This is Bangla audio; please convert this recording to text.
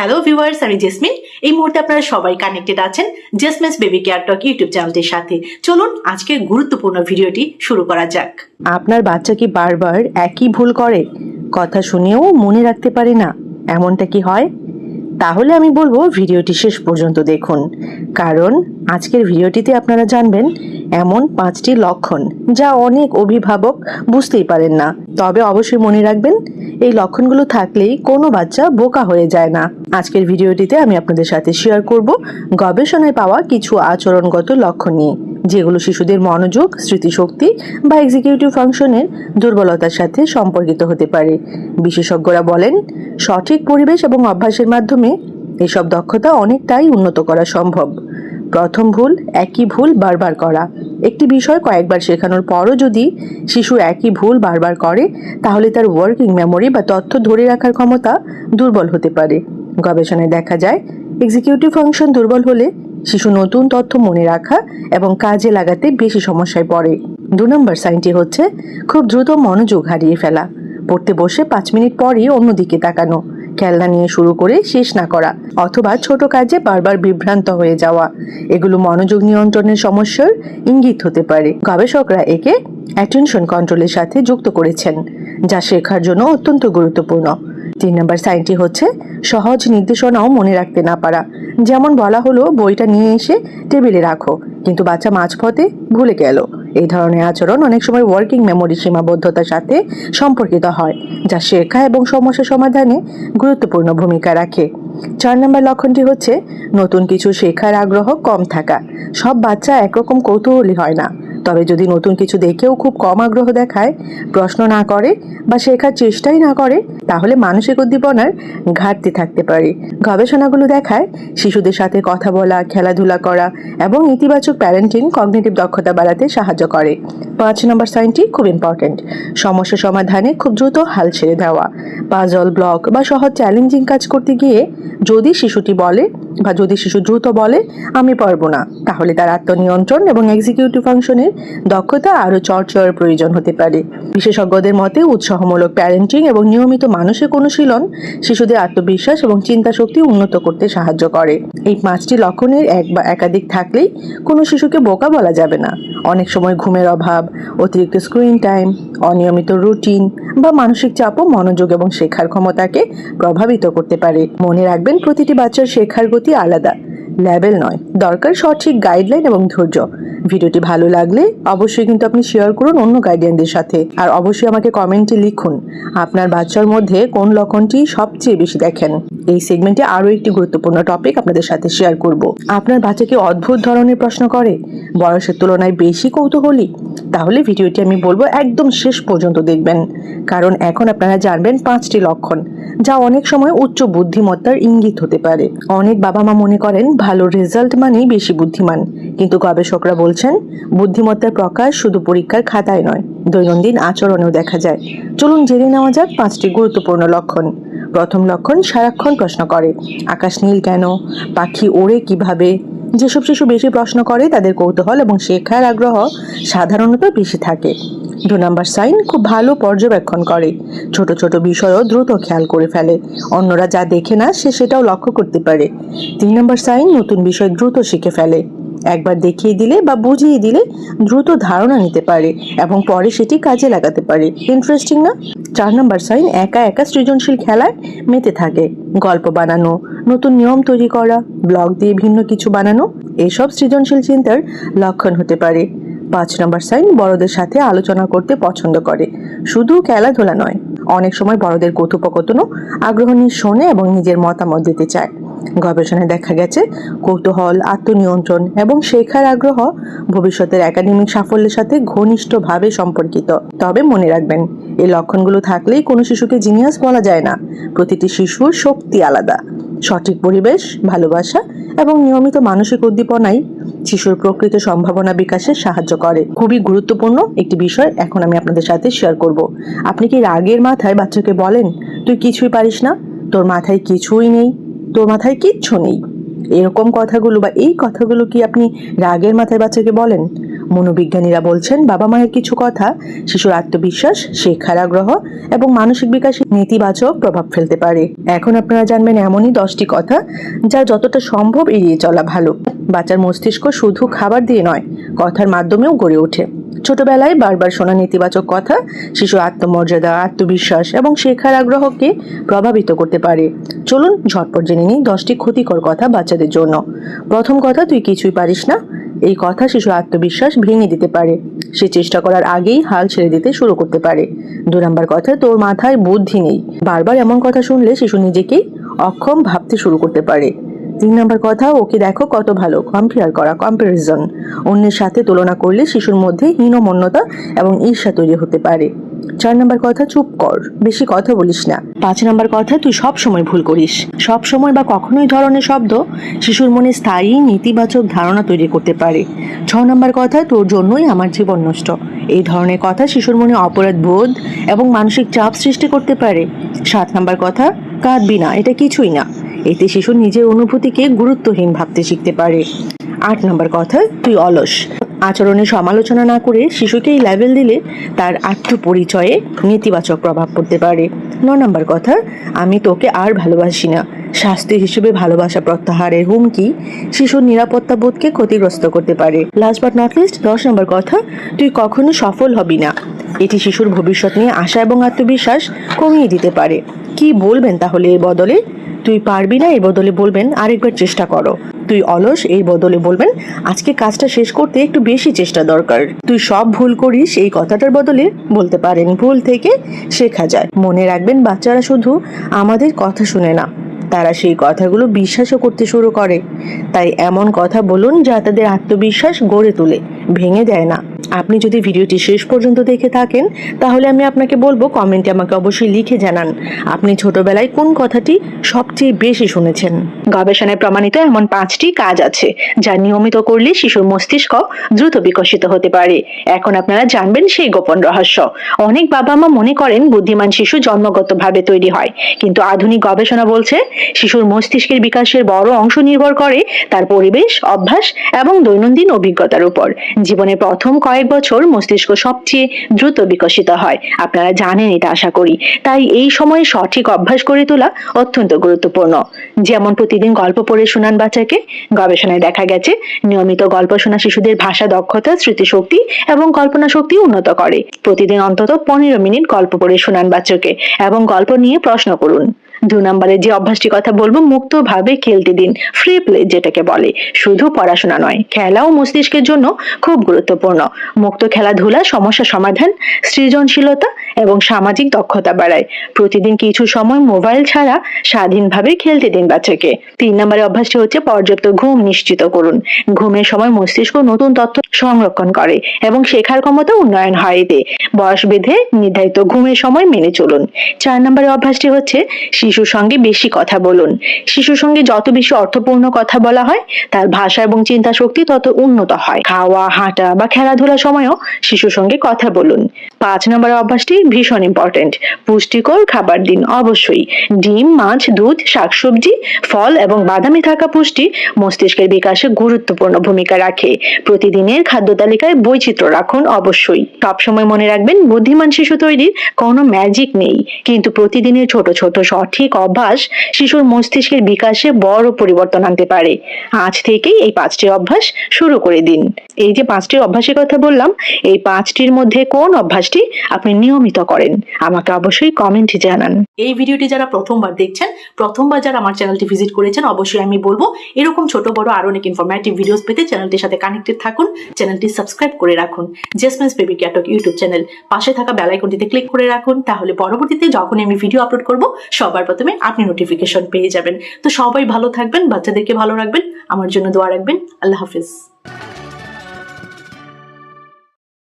হ্যালো ভিউয়ার্স, আমি জেসমিন। এই মুহূর্তে আপনারা সবাই কানেক্টেড আছেন জেসমিনস বেবি কেয়ার টক ইউটিউব চ্যানেলটির সাথে। চলুন আজকের গুরুত্বপূর্ণ ভিডিওটি শুরু করা যাক। আপনার বাচ্চা কি বারবার একই ভুল করে, কথা শুনেও মনে রাখতে পারে না, এমনটা কি হয়? তাহলে আমি বলবো ভিডিওটি শেষ পর্যন্ত দেখুন, কারণ আজকের ভিডিওটিতে আপনারা জানবেন এমন 5টি লক্ষণ যা অনেক অভিভাবক বুঝতেই পারেন না। তবে অবশ্যই মনে রাখবেন, এই লক্ষণগুলো থাকলেই কোনো বাচ্চা বোকা হয়ে যায় না। আজকের ভিডিওটিতে আমি আপনাদের সাথে শেয়ার করব গবেষণায় পাওয়া কিছু আচরণগত লক্ষণ নিয়ে, যেগুলো শিশুদের মনোযোগ, স্মৃতিশক্তি বা এক্সিকিউটিভ ফাংশনের দুর্বলতার সাথে সম্পর্কিত হতে পারে। বিশেষজ্ঞরা বলেন, সঠিক পরিবেশ এবং অভ্যাসের মাধ্যমে এসব দক্ষতা অনেকটাই উন্নত করা সম্ভব। প্রথম ভুল, একই ভুল বারবার করা। একটি বিষয় কয়েকবার শেখানোর পরও যদি শিশু একই ভুল বারবার করে, তাহলে তার ওয়ার্কিং মেমোরি বা তথ্য ধরে রাখার ক্ষমতা দুর্বল হতে পারে। গবেষণায় দেখা যায়, এক্সিকিউটিভ ফাংশন দুর্বল হলে শিশু নতুন তথ্য মনে রাখা এবং কাজে লাগাতে বেশি সমস্যায় পড়ে। 2 নম্বর সাইনটি হচ্ছে খুব দ্রুত মনোযোগ হারিয়ে ফেলা। পড়তে বসে 5 মিনিট পরই অন্যদিকে তাকানো, খেলনা নিয়ে শুরু করে শেষ না করা, অথবা ছোট কাজে বারবার বিভ্রান্ত হয়ে যাওয়া, এগুলো মনোযোগ নিয়ন্ত্রণের সমস্যার ইঙ্গিত হতে পারে। গবেষকরা একে অ্যাটেনশন কন্ট্রোলের সাথে যুক্ত করেছেন, যা শেখার জন্য অত্যন্ত গুরুত্বপূর্ণ। 3 নম্বর সাইনটি হচ্ছে সহজ নির্দেশনাও মনে রাখতে না পারা। যেমন বলা হলো বইটা নিয়ে এসে টেবিলে রাখো, কিন্তু বাচ্চা মাঝপথে ভুলে গেল। এই ধরনের আচরণ অনেক সময় ওয়ার্কিং মেমোরি সীমাবদ্ধতার সাথে সম্পর্কিত হয়, যা শেখা এবং সমস্যা সমাধানে গুরুত্বপূর্ণ ভূমিকা রাখে। 4 নম্বর লক্ষণটি হচ্ছে নতুন কিছু শেখার আগ্রহ কম থাকা। সব বাচ্চা একরকম কৌতূহলী হয় না, তবে যদি নতুন কিছু দেখেও খুব কম আগ্রহ দেখায়, প্রশ্ন না করে বা শেখার চেষ্টাই না করে, তাহলে মানসিক উদ্দীপনার ঘাটতি থাকতে পারে। গবেষণাগুলো দেখায়, শিশুদের সাথে কথা বলা, খেলাধুলা করা এবং ইতিবাচক প্যারেন্টিং কগনিটিভ দক্ষতা বাড়াতে সাহায্য করে। 5 নম্বর সাইনটি খুব ইম্পর্টেন্ট, সমস্যা সমাধানে খুব দ্রুত হাল ছেড়ে দেওয়া। পাজল, ব্লক বা সহজ চ্যালেঞ্জিং কাজ করতে গিয়ে যদি শিশু দ্রুত বলে আমি পারবো না, তাহলে তার আত্মনিয়ন্ত্রণ এবং এক্সিকিউটিভ ফাংশনের দক্ষতা আরও চর্চার প্রয়োজন হতে পারে। বিশেষজ্ঞদের মতে উৎসাহমূলক প্যারেন্টিং এবং নিয়মিত মানসিক অনুশীলন শিশুদের আত্মবিশ্বাস এবং চিন্তা শক্তি উন্নত করতে সাহায্য করে। এই 5টি লক্ষণের এক বা একাধিক থাকলেই কোনো শিশুকে বোকা বলা যাবে না। অনেক সময় ঘুমের অভাব, অতিরিক্ত স্ক্রিন টাইম, অনিয়মিত রুটিন বা মানসিক চাপও মনোযোগ এবং শেখার ক্ষমতাকে প্রভাবিত করতে পারে। মনে রাখবেন, প্রতিটি বাচ্চার শেখার গতি আলাদা, লেভেল নয়। দরকার সঠিক গাইডলাইন এবং ধৈর্য। ভিডিওটি ভালো লাগলে অবশ্যই কিন্তু আপনি শেয়ার করুন অন্য গাইডিয়ানদের সাথে, আর অবশ্যই আমাকে কমেন্টে লিখুন আপনার বাচ্চার মধ্যে কোন লক্ষণটি সবচেয়ে বেশি দেখেন। এই সেগমেন্টে আরও একটি গুরুত্বপূর্ণ টপিক আপনাদের সাথে শেয়ার করব। আপনার বাচ্চা কি অদ্ভুত ধরনের প্রশ্ন করে, বয়সের তুলনায় বেশি কৌতূহলী? তাহলে ভিডিওটি আমি বলবো একদম শেষ পর্যন্ত দেখবেন, কারণ এখন আপনারা জানবেন 5টি লক্ষণ যা অনেক সময় উচ্চ বুদ্ধিমত্তার ইঙ্গিত হতে পারে। অনেক বাবা মা মনে করেন ভালো রেজাল্ট মানেই বেশি বুদ্ধিমান, কিন্তু গবেষকরা বলছেন বুদ্ধিমত্তার প্রকাশ শুধু পরীক্ষার খাতায় নয়, দৈনন্দিন আচরণেও দেখা যায়। চলুন জেনে নেওয়া যাক 5টি গুরুত্বপূর্ণ লক্ষণ। প্রথম লক্ষণ, সারাক্ষণ প্রশ্ন করে। আকাশ নীল কেন, পাখি ওড়ে কিভাবে? যেসব শিশু বেশি প্রশ্ন করে তাদের কৌতূহল এবং শেখার আগ্রহ সাধারণত বেশি থাকে। 2 নম্বর সাইন, খুব ভালো পর্যবেক্ষণ করে। ছোট ছোট বিষয়ও দ্রুত খেয়াল করে ফেলে, অন্যরা যা দেখে না সে সেটাও লক্ষ্য করতে পারে। 3 নম্বর সাইন, নতুন বিষয় দ্রুত শিখে ফেলে। একবার দেখিয়ে দিলে বা বুঝিয়ে দিলে দ্রুত ধারণা নিতে পারে এবং পরে সেটি কাজে লাগাতে পারে। ইন্টারেস্টিং না? 4 নম্বর সাইন, একা একা সৃজনশীল খেলায় মেতে থাকে। গল্প বানানো, নতুন নিয়ম তৈরি করা, ব্লগ দিয়ে ভিন্ন কিছু বানানো, এসব সৃজনশীল চিন্তার লক্ষণ হতে পারে। 5 নম্বর সাইন, বড়দের সাথে আলোচনা করতে পছন্দ করে। শুধু খেলাধুলা নয়, অনেক সময় বড়দের কথোপকথনও আগ্রহ নিয়ে শোনে এবং নিজের মতামত দিতে চায়। গবেষণায় দেখা গেছে কৌতূহল, আত্মনিয়ন্ত্রণ এবং শেখার আগ্রহ ভবিষ্যতের একাডেমিক সাফল্যের সাথে ঘনিষ্ঠভাবে সম্পর্কিত। তবে মনে রাখবেন, এই লক্ষণগুলো থাকলেই কোনো শিশুকে জিনিয়াস বলা যায় না। প্রতিটি শিশুর শক্তি আলাদা। সঠিক পরিবেশ, ভালোবাসা এবং নিয়মিত মানসিক উদ্দীপনাই শিশুর প্রকৃত সম্ভাবনা বিকাশে সাহায্য করে। খুবই গুরুত্বপূর্ণ একটি বিষয় এখন আমি আপনাদের সাথে শেয়ার করব। আপনি কি রাগের মাথায় বাচ্চাকে বলেন তুই কিছুই পারিস না, তোর মাথায় কিছুই নেই, তোর মাথায় কিচ্ছু নেই? এরকম কথাগুলো বা এই কথাগুলো কি আপনি রাগের মাথায় বাচ্চাকে বলেন? মনোবিজ্ঞানীরা বলছেন বাবা মায়ের কিছু কথা শিশুর আত্মবিশ্বাস, শেখার আগ্রহ এবং মানসিক বিকাশে নেতিবাচক প্রভাব ফেলতে পারে। এখন আপনারা জানবেন এমনই 10টি কথা যা যতটা সম্ভব এড়িয়ে চলা ভালো। বাচ্চার মস্তিষ্ক শুধু খাবার দিয়ে নয়, কথার মাধ্যমেও গড়ে ওঠে। ছোটবেলায় বারবার শোনা নেতিবাচক কথা শিশুর আত্মমর্যাদা, আত্মবিশ্বাস এবং শেখার আগ্রহকে প্রভাবিত করতে পারে। চলুন ঝটপট জেনে নিই 10টি ক্ষতিকর কথা বাচ্চাদের জন্য। প্রথম কথা, তুই কিছুই পারিস না। এই কথা শিশুর আত্মবিশ্বাস ভেঙে দিতে পারে। সে চেষ্টা করার আগেই হাল ছেড়ে দিতে শুরু করতে পারে। 2 নম্বর কথা, তোর মাথায় বুদ্ধি নেই। বারবার এমন কথা শুনলে শিশু নিজেকেই অক্ষম ভাবতে শুরু করতে পারে। 3 নম্বর কথা, ওকে দেখো কত ভালো। কম্পেয়ার করা, কম্প্যারিজন। অন্যের সাথে তুলনা করলে শিশুর মধ্যে হীনমন্যতা এবং ঈর্ষা তৈরি হতে পারে। 4 নম্বর কথা, চুপ কর, বেশি কথা বলিস না। 5 নম্বর কথা, তুই সব সময় ভুল করিস। সব সময় বা কখনোই ধরনের শব্দ শিশুর মনে স্থায়ী নেতিবাচক ধারণা তৈরি করতে পারে। 6 নম্বর কথা, তোর জন্যই আমার জীবন নষ্ট। এই ধরনের কথা শিশুর মনে অপরাধ বোধ এবং মানসিক চাপ সৃষ্টি করতে পারে। 7 নম্বর কথা, কাঁদবি না, এটা কিছুই না। এতে শিশু নিজের অনুভূতিকে গুরুত্বহীন ভাবতে শিখতে পারে। 8 নম্বর কথা, তুই অলস। আচরণে সমালোচনা না করে শিশুকে এই লেভেল দিলে তার আত্মপরিচয়ে নেতিবাচক প্রভাব পড়তে পারে। 9 নম্বর কথা, আমি তোকে আর ভালোবাসি না। শাস্তি হিসেবে ভালোবাসা প্রত্যাহারের হুমকি শিশুর নিরাপত্তা বোধকে ক্ষতিগ্রস্ত করতে পারে। লাস্ট বাট নট লিস্ট, 10 নম্বর কথা, তুই কখনো সফল হবি না। এটি শিশুর ভবিষ্যৎ নিয়ে আশা এবং আত্মবিশ্বাস কমিয়ে দিতে পারে। কি বলবেন তাহলে এর বদলে? তুই পারবি না এর বদলে বলবেন আরেকবার চেষ্টা করো। তুই অলস এই বদলে বলবেন আজকে কাজটা শেষ করতে একটু বেশি চেষ্টা দরকার। তুই সব ভুল করিস এই কথাটার বদলে বলতে পারেন ভুল থেকে শেখা যায়। মনে রাখবেন বাচ্চারা শুধু আমাদের কথা শুনে না, তারা সেই কথাগুলো বিশ্বাসও করতে শুরু করে। তাই এমন কথা বলুন যা তাদের আত্মবিশ্বাস গড়ে তোলে, ভেঙে দেয় না। আপনি যদি ভিডিওটি শেষ পর্যন্ত দেখে থাকেন তাহলে আমি আপনাকে বলবো কমেন্টে আমাকে অবশ্যই লিখে জানান আপনি ছোটবেলায় কোন কথাটি সবচেয়ে বেশি শুনেছেন। গবেষণায় প্রমাণিত এমন 5টি কাজ আছে যা নিয়মিত করলে শিশুর মস্তিষ্ক দ্রুত বিকশিত হতে পারে। এখন আপনারা জানবেন সেই গোপন রহস্য। অনেক বাবা মা মনে করেন বুদ্ধিমান শিশু জন্মগতভাবে তৈরি হয়, কিন্তু আধুনিক গবেষণা বলছে শিশুর মস্তিষ্কের বিকাশের বড় অংশ নির্ভর করে তার পরিবেশ, অভ্যাস এবং দৈনন্দিন অভিজ্ঞতার উপর। জীবনের প্রথম কয়েক বছর মস্তিষ্ক সবচেয়ে দ্রুত বিকশিত হয়, আপনারা জানেন এটা আশা করি। তাই এই সময়ে সঠিক অভ্যাস গড়ে তোলা অত্যন্ত গুরুত্বপূর্ণ। যেমন প্রতিদিন গল্প পড়ে শোনান বাচ্চাকে। গবেষণায় দেখা গেছে নিয়মিত গল্প শোনা শিশুদের ভাষা দক্ষতা, স্মৃতিশক্তি এবং কল্পনা শক্তি উন্নত করে। প্রতিদিন অন্তত 15 মিনিট গল্প পড়ে শোনান বাচ্চাকে এবং গল্প নিয়ে প্রশ্ন করুন। 2 নম্বরে যে অভ্যাসটির কথা বলবো, মুক্তভাবে খেলতে দিন, ফ্রি প্লে যেটাকে বলে। শুধু পড়াশোনা নয়, খেলাও মস্তিষ্কের জন্য খুব গুরুত্বপূর্ণ। মুক্ত খেলাধুলা সমস্যা সমাধান, সৃজনশীলতা এবং সামাজিক দক্ষতা বাড়ায়। প্রতিদিন কিছু সময় মোবাইল ছাড়া স্বাধীনভাবে খেলতে দিন বাচ্চাকে। 3 নম্বরের অভ্যাসটি হচ্ছে পর্যাপ্ত ঘুম নিশ্চিত করুন। ঘুমের সময় মস্তিষ্ক নতুন তথ্য সংরক্ষণ করে এবং শেখার ক্ষমতা উন্নয়ন হয়। এতে বয়স বেঁধে নির্ধারিত ঘুমের সময় মেনে চলুন। 4 নম্বরের অভ্যাসটি হচ্ছে শিশুর সঙ্গে বেশি কথা বলুন। শিশুর সঙ্গে যত বেশি অর্থপূর্ণ কথা বলা হয় তার ভাষা এবং চিন্তা শক্তি তত উন্নত হয়। খাওয়া, হাঁটা বা খেলাধুলার সময়ও শিশুর সঙ্গে কথা বলুন। 5 নম্বরের অভ্যাসটি ভীষণ ইম্পর্টেন্ট। পুষ্টিকর খাবার দিন অবশ্যই। ডিম, মাছ, দুধ, শাকসবজি, ফল এবং বাদামে থাকা পুষ্টি মস্তিষ্কের বিকাশে গুরুত্বপূর্ণ ভূমিকা রাখে। প্রতিদিনের খাদ্য তালিকায় বৈচিত্র্য রাখুন অবশ্যই। সবসময় মনে রাখবেন বুদ্ধিমান শিশু তৈরির কোনো ম্যাজিক নেই, কিন্তু প্রতিদিনের ছোট ছোট সঠিক অভ্যাস শিশুর মস্তিষ্কের বিকাশে বড় পরিবর্তন আনতে পারে। আজ থেকেই এই 5টি অভ্যাস শুরু করে দিন। এই যে 5টি অভ্যাসের কথা বললাম, এই 5টির মধ্যে কোন অভ্যাসটি আপনি নিয়মিত করেন আমাকে অবশ্যই কমেন্টে জানান। এই ভিডিওটি যারা প্রথমবার দেখছেন, প্রথমবার যারা আমার চ্যানেলটি ভিজিট করেছেন, অবশ্যই আমি বলবো এরকম ছোট বড় আরো অনেক ইনফরমেটিভ ভিডিওস পেতে চ্যানেলটির সাথে কানেক্টেড থাকুন। চ্যানেলটি সাবস্ক্রাইব করে রাখুন। Jasmine's baby care talk YouTube channel, পাশে থাকা বেল আইকনটিতে ক্লিক করে রাখুন। তাহলে পরবর্তীতে যখন আমি ভিডিও আপলোড করব সবার প্রথমে আপনি নোটিফিকেশন পেয়ে যাবেন। তো সবাই ভালো থাকবেন, বাচ্চাদেরকে ভালো রাখবেন, আমার জন্য দোয়া রাখবেন। আল্লাহ হাফিজ।